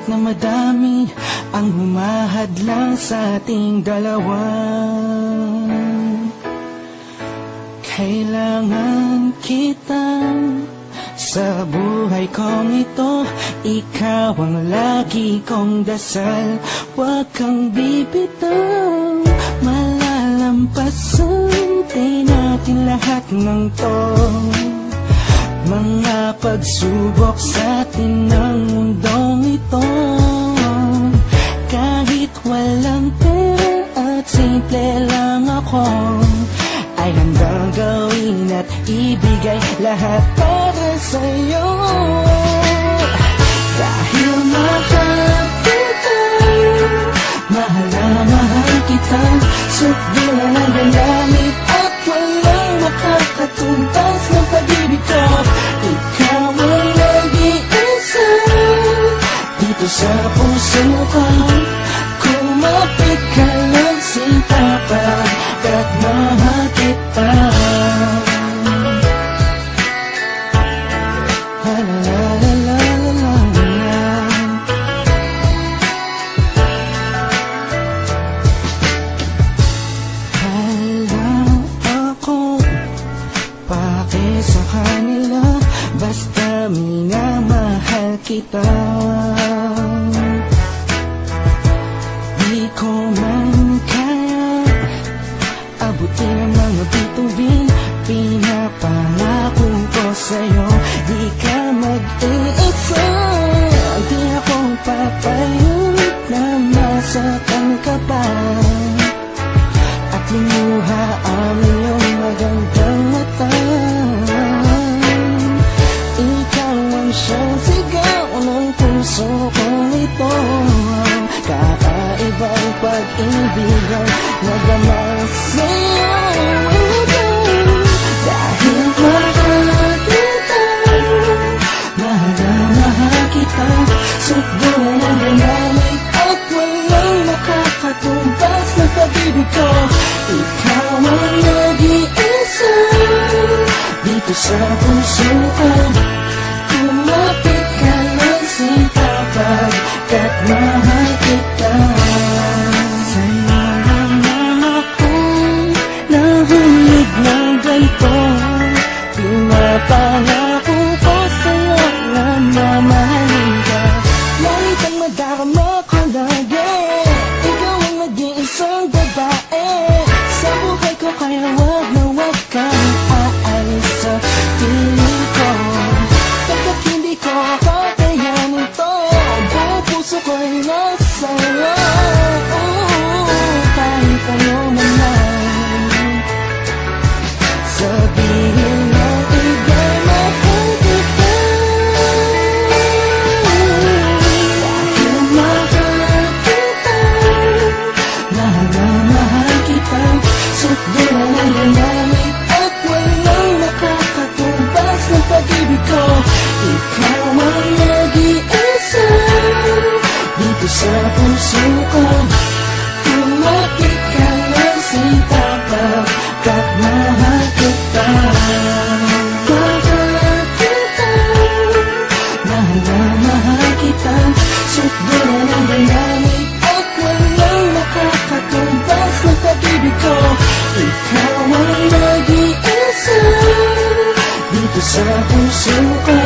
Kahit na madami ang humahadlang sa ating dalawa, kailangan kita sa buhay kong ito. Ikaw ang lagi kong dasal, huwag kang bibitaw. Malalampasan din natin lahat ng to, mga pagsubok sa atin ng mundong ito. Kahit walang pera at simple lang ako, ay handang gawin at ibigay lahat para sa'yo. Dahil mahal kita, mahal na mahal kita, sukdulan ang galamit at walang makakatumbas ng pag-ibig ko. Ikaw ang nag-iisa dito sa puso ko. Kumapit ka lang sinta pagkat mahal kita. La la la la la la. Alam ako, pake sa kanila, basta minamahal kita. Di ko man kaya abutin ang mga bituin, pinapangako ko sa'yo, di ka mag-iisa. Di ako papayag na masaktan ka pa at limuha ang iyong magandang mata. Ikaw ang siyang sigaw ng puso kong ito, kakaibang pag-ibig ang nagama sa'yo. Dahil mahal kita, mahal na mahal kita, sukdulan ang galamit at walang makakatumbas ng pag-ibig ko. Ikaw ang nag-iisa dito sa puso ko. Kumapit ka lang sinta pagkat mahal kita. Sa'yo lang akong nahulog ng ganito, pinapangako ko sa'yo na mamahalin ka. Langit ang madarama ko lagi, ikaw ang nag-iisang babae sa buhay ko, kaya wag na wag kang aalis sa piling ko. Pagkat hindi ko kakayanin to, buong puso ko'y nasa'yo. Kahit ano man lang sabihin mo, iba'y mahal kita. Dahil mahal kita, mahal na mahal kita, sukdulan ang galamit at walang nakakatumbas ng pag-ibig ko. Ikaw ang nag-iisa dito sa puso ko. Kumapit ka lang sinta pagkat mahal kita. Mahal kita, mahal na mahal kita, sukdulan ang galamit at walang nakakatumbas ng pag-ibig ko. Ikaw ang nag-iisa dito sa puso ko.